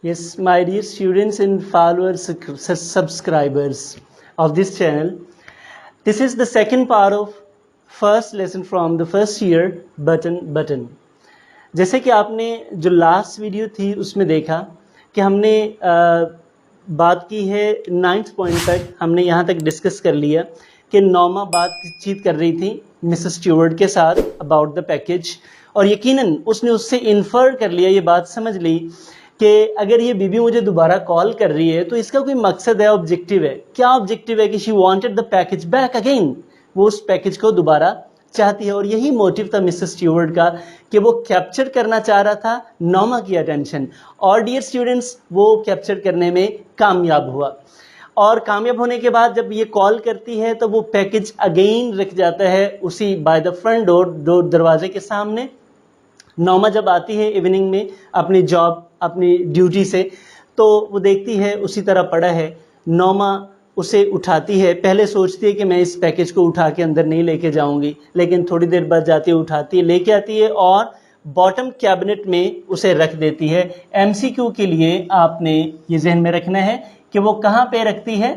Yes, my dear students and followers, subscribers of this channel, this is the second part of first lesson from the first year, button. जैसे कि आपने जो last video थी उसमें देखा कि हमने बात की है 9th पॉइंट तक, हमने यहाँ तक डिस्कस कर लिया कि नॉमा बातचीत कर रही थी मिसेस स्टुअर्ट के साथ अबाउट द पैकेज, और यकीनन उसने उससे इन्फर कर लिया, ये बात समझ ली कि अगर ये बीबी मुझे दोबारा कॉल कर रही है तो इसका कोई मकसद है, ऑब्जेक्टिव है। क्या ऑब्जेक्टिव है? कि she wanted the package back again, वो उस पैकेज को दोबारा चाहती है। और यही मोटिव था मिसेस स्टुअर्ट का कि वो कैप्चर करना चाह रहा था नॉमा की अटेंशन, और डियर स्टूडेंट्स वो कैप्चर करने में कामयाब हुआ। और कामयाब होने के बाद जब ये कॉल करती है तो वो पैकेज अगेन रख जाता है उसी बाय द फ्रंट डोर, दरवाजे के सामने। नॉमा जब आती है इवनिंग में अपनी जॉब, अपनी ड्यूटी से, तो वो देखती है उसी तरह पड़ा है। नॉमा उसे उठाती है, पहले सोचती है कि मैं इस पैकेज को उठा के अंदर नहीं लेके जाऊंगी, लेकिन थोड़ी देर बाद जाती है, उठाती है, लेके आती है और बॉटम कैबिनेट में उसे रख देती है। एमसीक्यू के लिए आपने ये जहन में रखना है कि वो कहां पे रखती है,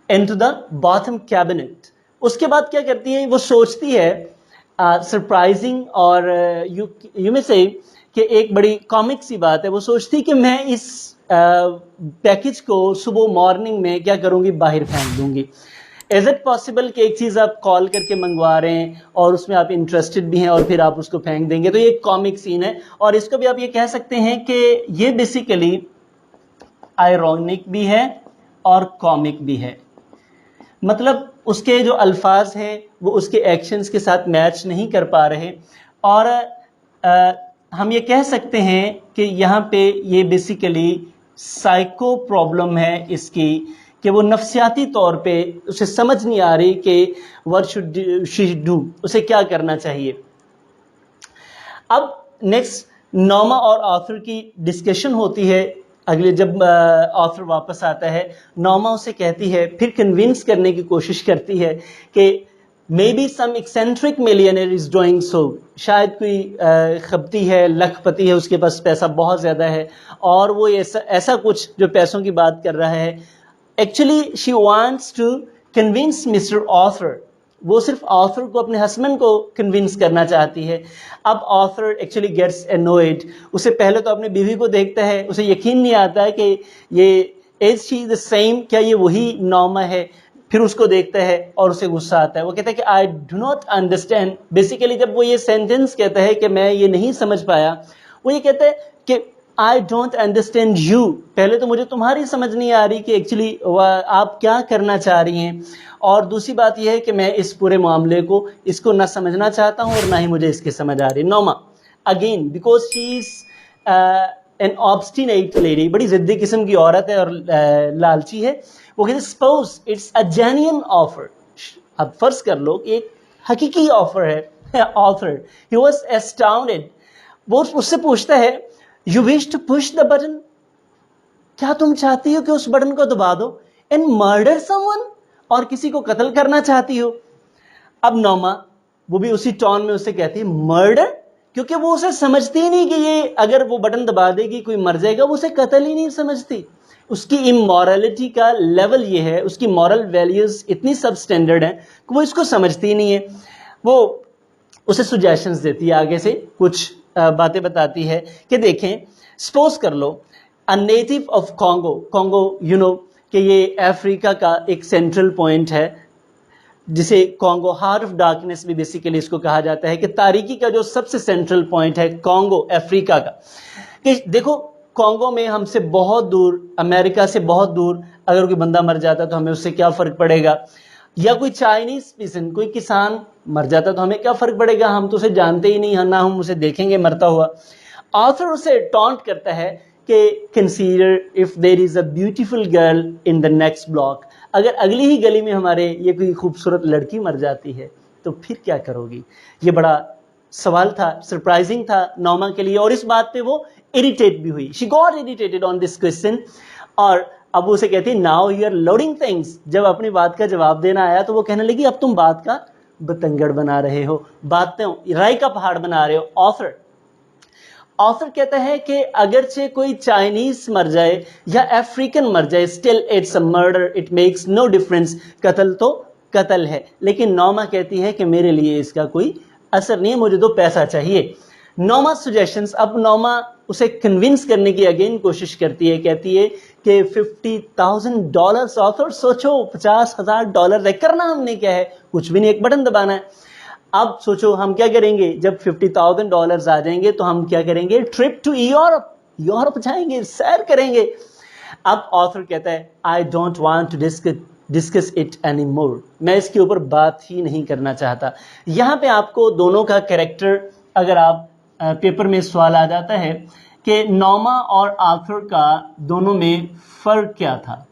इनटू द बॉटम कैबिनेट। उसके बाद क्या करती है, वो सोचती है सरप्राइजिंग और यू में से कि एक बड़ी कॉमिक सी बात है, वो सोचती है कि मैं इस पैकेज को सुबह मॉर्निंग में क्या करूंगी, बाहर फेंक दूंगी। इज इट पॉसिबल कि एक चीज आप कॉल करके मंगवा रहे हैं और उसमें आप इंटरेस्टेड भी हैं और फिर आप उसको फेंक देंगे? तो ये एक कॉमिक सीन है, और इसको भी आप ये कह सकते हैं कि ये बेसिकली आयरॉनिक भी है और कॉमिक भी है। मतलब उसके जो अल्फाज हैं वो उसके एक्शंस के साथ मैच नहीं कर पा रहे, और हम ये कह सकते हैं कि यहाँ पे ये बेसिकली साइको प्रॉब्लम है इसकी, कि वो नफ्सियाती तौर पे उसे समझ नहीं आ रही कि व्हाट शुड शी डू, उसे क्या करना चाहिए। अब नेक्स्ट नॉमा और ऑथर की डिस्कशन होती है। अगले जब ऑथर वापस आता है, नॉमा उसे कहती है, फिर कन्विंस करने की कोशिश करती है कि maybe some eccentric millionaire is doing so, शायद कोई खपती है, लखपति है, उसके पास पैसा बहुत ज़्यादा है और वो ऐसा कुछ जो पैसों की बात कर रहा है। Actually she wants to convince mister author, वो सिर्फ ऑथर को, अपने हस्बैंड को कन्विंस करना चाहती है। अब ऑथर एक्चुअली गेट्स एनोयड, उसे पहले तो अपनी बीवी को देखता है, उसे यकीन नहीं आता है कि ये इज शी द सेम, क्या ये वही नॉमा है। फिर उसको देखता है और उसे गुस्सा आता है, वो कहता है कि I do not understand. Basically जब वो ये सेंटेंस कहता है कि मैं ये नहीं समझ पाया, वो ये कहता है कि आई डोंट अंडरस्टैंड यू, पहले तो मुझे तुम्हारी समझ नहीं आ रही कि एक्चुअली आप क्या करना चाह रही हैं, और दूसरी बात यह है कि मैं इस पूरे मामले को, इसको ना समझना चाहता हूं और ना ही मुझे इसकी समझ आ रही। नॉमा again, because she is an obstinate lady, बड़ी जिद्दी किस्म की औरत है और लालची है, वो कहते suppose it's a genuine offer. अब फर्ज कर लो एक हकीकी ऑफर है, ऑफर। ही वाज एस्टाउंडेड, वो उससे पूछता है, you wish to push the button, क्या तुम चाहती हो कि उस बटन को दबा दो, एंड मर्डर समवन, और किसी को कत्ल करना चाहती हो। अब नॉमा वो भी उसी टोन में उसे कहती है मर्डर, क्योंकि वो उसे समझती ही नहीं कि ये अगर वो बटन दबा देगी कोई मर जाएगा, वो उसे कत्ल ही नहीं समझती। उसकी इमोरलिटी का लेवल ये है, उसकी मॉरल वैल्यूज इतनी सब स्टैंडर्ड है कि वो इसको समझती ही नहीं है। वो उसे सुजेशंस देती है, आगे से कुछ बातें बताती है कि देखें, सपोज कर लो a native of Congo, Congo you know कि ये अफ्रीका का एक सेंट्रल पॉइंट है, जिसे कॉन्गो हार्ट ऑफ डार्कनेस भी बेसिकली इसको कहा जाता है, कि तारीकी का जो सबसे सेंट्रल पॉइंट है कॉन्गो अफ्रीका का। कि देखो कॉन्गो में हमसे बहुत दूर, अमेरिका से बहुत दूर अगर कोई बंदा मर जाता तो हमें उससे क्या फर्क पड़ेगा, या कोई चाइनीज पीसन, कोई किसान मर जाता तो हमें क्या फर्क पड़ेगा, हम तो उसे जानते ही नहीं, ना हम उसे देखेंगे मरता हुआ। ऑथर उसे टॉन्ट करता है कि consider if there is a beautiful girl in the next block, अगर अगली ही गली में हमारे ये कोई खूबसूरत लड़की मर जाती है तो फिर क्या करोगी। ये बड़ा सवाल था, सरप्राइजिंग था नॉमा के लिए, और इस बात पे वो इरिटेट भी हुई। She got irritated on this question, और अब वो उसे कहती है now you are loading things. जब अपनी बात का जवाब देना आया तो वो कहने लगी अब तुम बात का बतंगड़ बना रहे हो, बातें राई का पहाड़ बना रहे हो। ऑथर ऑथर कहता है कि अगरचे कोई चाइनीज मर जाए या अफ्रीकन मर जाए, still it's a murder, it makes no difference, कत्ल तो कत्ल है। लेकिन नॉमा कहती है कि मेरे लिए इसका कोई असर नहीं है, मुझे तो पैसा चाहिए। नॉमा सजेशंस, अब नॉमा उसे कन्विंस करने की अगेन कोशिश करती है, कहती है कि $50,000 ऑथर, सोचो $50,000 है, करना हमने क्या है, कुछ भी नहीं, एक बटन दबाना है। अब सोचो हम क्या करेंगे, जब $50,000 आ जाएंगे तो हम क्या करेंगे, ट्रिप टू यूरोप, यूरोप जाएंगे, सैर करेंगे। अब ऑथर कहता है I don't want to discuss it any more, मैं इसके ऊपर बात ही नहीं करना चाहता। यहाँ पे आपको दोनों का कैरेक्टर, अगर आप पेपर में सवाल आ जाता है कि नॉमा और आर्थर का दोनों में फर्क क्या था,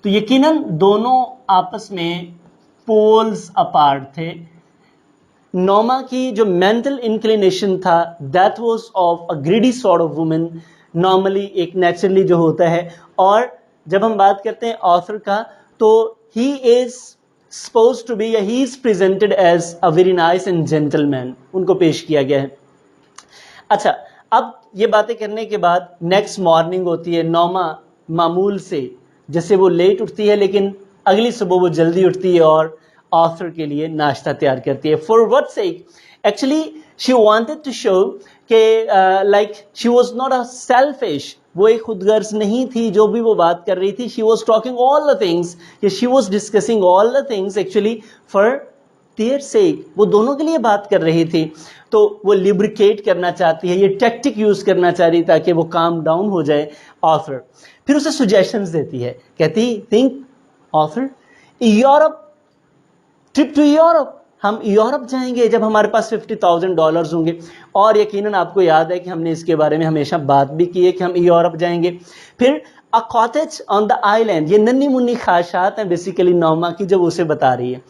तो यकीनन दोनों आपस में पोल्स अपार्ट थे। नॉमा की जो मेंटल इंक्लिनेशन था that was of a greedy sort of woman, normally एक नेचुरली जो होता है। और जब हम बात करते हैं ऑथर का, तो he is suppose to be, he is presented as a very nice and gentleman, उनको पेश किया गया है। अच्छा, अब ये बातें करने के बाद नेक्स्ट मॉर्निंग होती है। नॉमा मामूल से जैसे वो लेट उठती है, लेकिन अगली सुबह वो जल्दी उठती है और ऑथर के लिए नाश्ता तैयार करती है। For what sake, actually she wanted to show कि like she was not a selfish, वो एक खुदगर्ज नहीं थी जो भी वो बात कर रही थी। She was talking all the things, she was discussing all the things actually for their sake, वो दोनों के लिए बात कर रही थी। तो वो लिब्रिकेट करना चाहती है, ये टैक्टिक यूज करना चाह रही ताकि वो काम डाउन हो जाए ऑथर। फिर उसे सुजेशंस देती है, कहती think author, Europe, trip to Europe, हम यूरोप जाएंगे जब हमारे पास $50,000 होंगे। और यकीनन आपको याद है कि हमने इसके बारे में हमेशा बात भी की है कि हम यूरोप जाएंगे। फिर अ कॉटेज ऑन द आइलैंड, ये नन्ही मुन्नी ख्वाहिशात हैं बेसिकली नॉमा की, जब उसे बता रही है।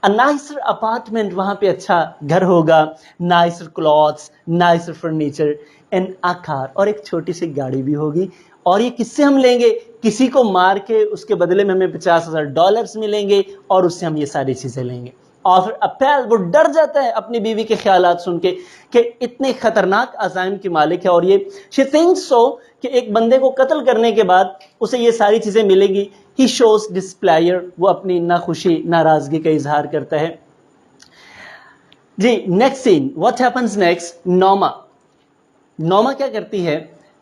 अ नाइसर अपार्टमेंट, वहां पे अच्छा घर होगा, nicer clothes, nicer furniture and a car, और एक छोटी सी गाड़ी भी होगी। और ये किससे हम लेंगे, किसी को मार के उसके बदले में हमें $50,000 मिलेंगे और उससे हम ये सारी चीजें लेंगे। और अपेल, वो डर जाता है अपनी बीवी के ख्यालात सुन के कि इतने खतरनाक अज़ाइम की मालिक है, और ये शी थिंक्स सो कि एक बंदे को कत्ल करने के बाद उसे ये सारी चीजें मिलेंगी। ही शोज डिस्प्लेयर, वो अपनी नाखुशी, नाराजगी का इजहार करता है। जी, next scene, what happens next. नॉमा क्या करती है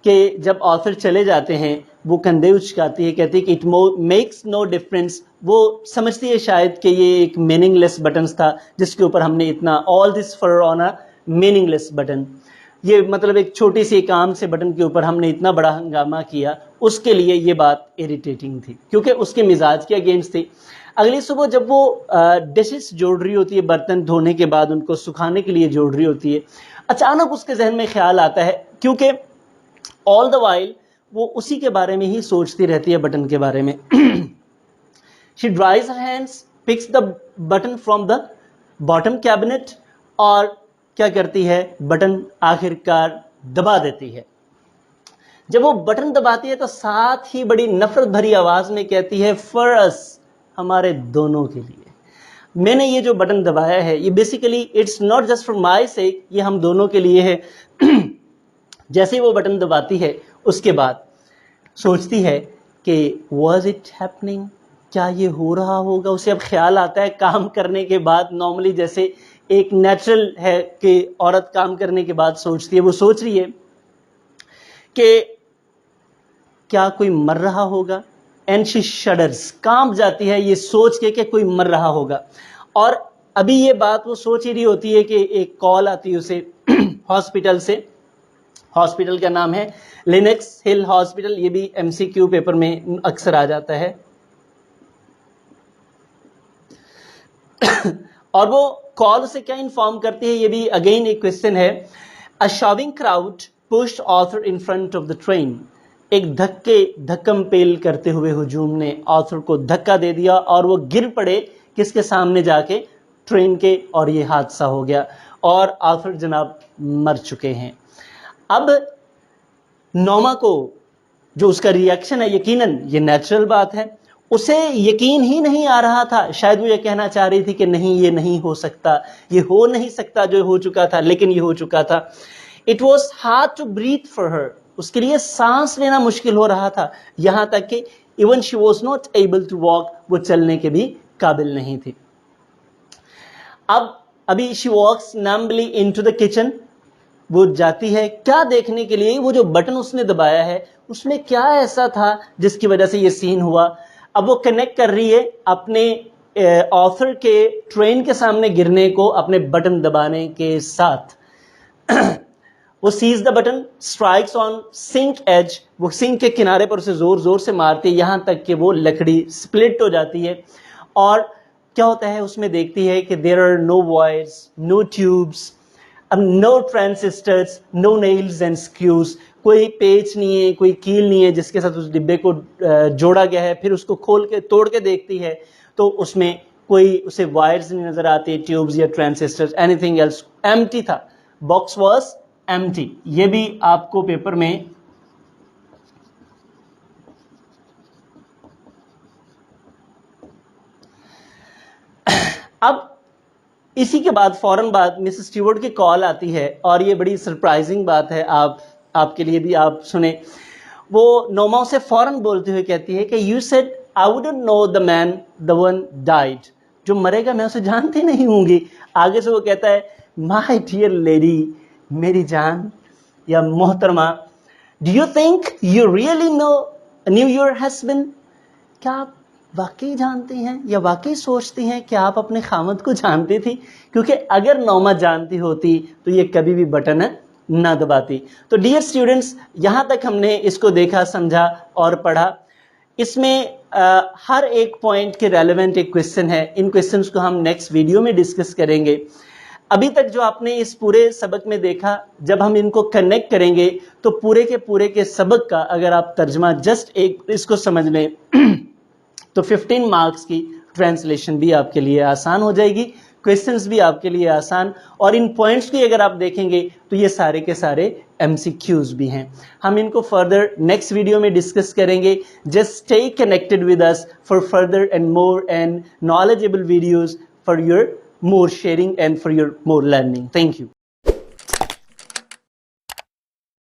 कि जब ऑथर चले जाते हैं वो कंधे उचकाती है, कहती है कि इट मेक्स नो डिफरेंस। वो समझती है शायद कि ये एक मीनिंगलेस बटन था जिसके ऊपर हमने इतना, all this for on a meaningless button, ये मतलब एक छोटी सी काम से बटन के ऊपर हमने इतना बड़ा हंगामा किया, उसके लिए ये बात इरिटेटिंग थी क्योंकि उसके मिजाज के अगेंस्ट थी। अगली सुबह जब वो डिशेस जोड़ रही होती है, बर्तन धोने के बाद उनको सुखाने के लिए जोड़ रही होती है, अचानक उसके जहन में ख्याल आता है, क्योंकि ऑल द वाइल वो उसी के बारे में ही सोचती रहती है, बटन के बारे में। She dries her hands, picks the button from the bottom cabinet, और क्या करती है, बटन आखिरकार दबा देती है। जब वो बटन दबाती है तो साथ ही बड़ी नफरत भरी आवाज में कहती है, फॉर अस, हमारे दोनों के लिए मैंने ये जो बटन दबाया है, ये basically it's not just for my sake, ये हम दोनों के लिए है। जैसे ही वो बटन दबाती है उसके बाद सोचती है कि वॉज इट हैपनिंग, क्या ये हो रहा होगा। उसे अब ख्याल आता है काम करने के बाद, नॉर्मली जैसे एक नेचुरल है कि औरत काम करने के बाद सोचती है, वो सोच रही है कि क्या कोई मर रहा होगा। एंड शी शडर्स, कांप जाती है ये सोच के कि कोई मर रहा होगा। और अभी ये बात वो सोच ही रही होती है कि एक कॉल आती है उसे हॉस्पिटल से। हॉस्पिटल का नाम है लिनेक्स हिल हॉस्पिटल, ये भी एमसीक्यू पेपर में अक्सर आ जाता है। और वो कॉल से क्या इन्फॉर्म करती है, ये भी अगेन एक क्वेश्चन है। A shoving crowd pushed author in front of the train, एक धक्कम पेल करते हुए हुजूम ने ऑथर को धक्का दे दिया और वो गिर पड़े किसके सामने जाके, ट्रेन के, और ये हादसा हो गया और ऑथर जनाब मर चुके हैं। अब नॉमा को जो उसका रिएक्शन है, यकीनन ये नेचुरल बात है, उसे यकीन ही नहीं आ रहा था। शायद वो ये कहना चाह रही थी कि नहीं, ये नहीं हो सकता, ये हो नहीं सकता जो हो चुका था, लेकिन ये हो चुका था। It was hard to breathe for her, उसके लिए सांस लेना मुश्किल हो रहा था, यहां तक कि even she was not able to walk, वो चलने के भी काबिल नहीं थी। अब अभी she walks numbly into the kitchen, वो जाती है क्या देखने के लिए, वो जो बटन उसने दबाया है उसमें क्या ऐसा था जिसकी वजह से ये सीन हुआ। अब वो कनेक्ट कर रही है अपने ऑथर के ट्रेन के सामने गिरने को अपने बटन दबाने के साथ। वो seizes the button, strikes on sink edge, वो सिंक के किनारे पर उसे जोर जोर से मारती है यहां तक कि वो लकड़ी स्प्लिट हो जाती है। और क्या होता है उसमें देखती है कि there are no wires, no tubes, no transistors, no nails and screws, कोई पेच नहीं है, कोई कील नहीं है जिसके साथ उस डिब्बे को जोड़ा गया है। फिर उसको खोल के तोड़ के देखती है तो उसमें कोई उसे वायर्स नहीं नजर आते, ट्यूब्स या ट्रांजिस्टर्स, एनीथिंग एल्स, एम्प्टी था, बॉक्स वाज एम्प्टी। ये भी आपको पेपर में अब इसी के बाद फौरन बाद मिसेस स्टीवर्ट की कॉल आती है और ये बड़ी सरप्राइजिंग बात है, आपके लिए भी, आप सुने। वो नोमा से फौरन बोलते हुए कहती है कि you said I wouldn't know the man the one died, जो मरेगा मैं उसे जानती नहीं होंगी। आगे से वो कहता है माय डियर लेडी, मेरी जान या मोहतरमा, do you think you really new your husband, क्या आप वाकई जानती हैं या वाकई सोचती हैं कि आप अपने खामद को जानती थी? क्योंकि अगर नौमा जानती होती तो ये कभी भी बटन ना दबाती। तो डियर स्टूडेंट्स, यहां तक हमने इसको देखा, समझा और पढ़ा। इसमें हर एक पॉइंट के रेलेवेंट एक क्वेश्चन है, इन क्वेश्चंस को हम नेक्स्ट वीडियो में डिस्कस करेंगे। अभी तक जो आपने इस पूरे सबक में देखा, जब हम इनको कनेक्ट करेंगे तो पूरे के सबक का अगर आप तर्जमा जस्ट एक इसको समझ लें तो 15 मार्क्स की ट्रांसलेशन भी आपके लिए आसान हो जाएगी, क्वेश्चंस भी आपके लिए आसान, और इन पॉइंट्स की अगर आप देखेंगे तो ये सारे के सारे MCQs भी हैं। हम इनको फर्दर नेक्स्ट वीडियो में डिस्कस करेंगे। Just stay connected with us for further and more and knowledgeable videos for your more sharing and for your more learning. Thank you.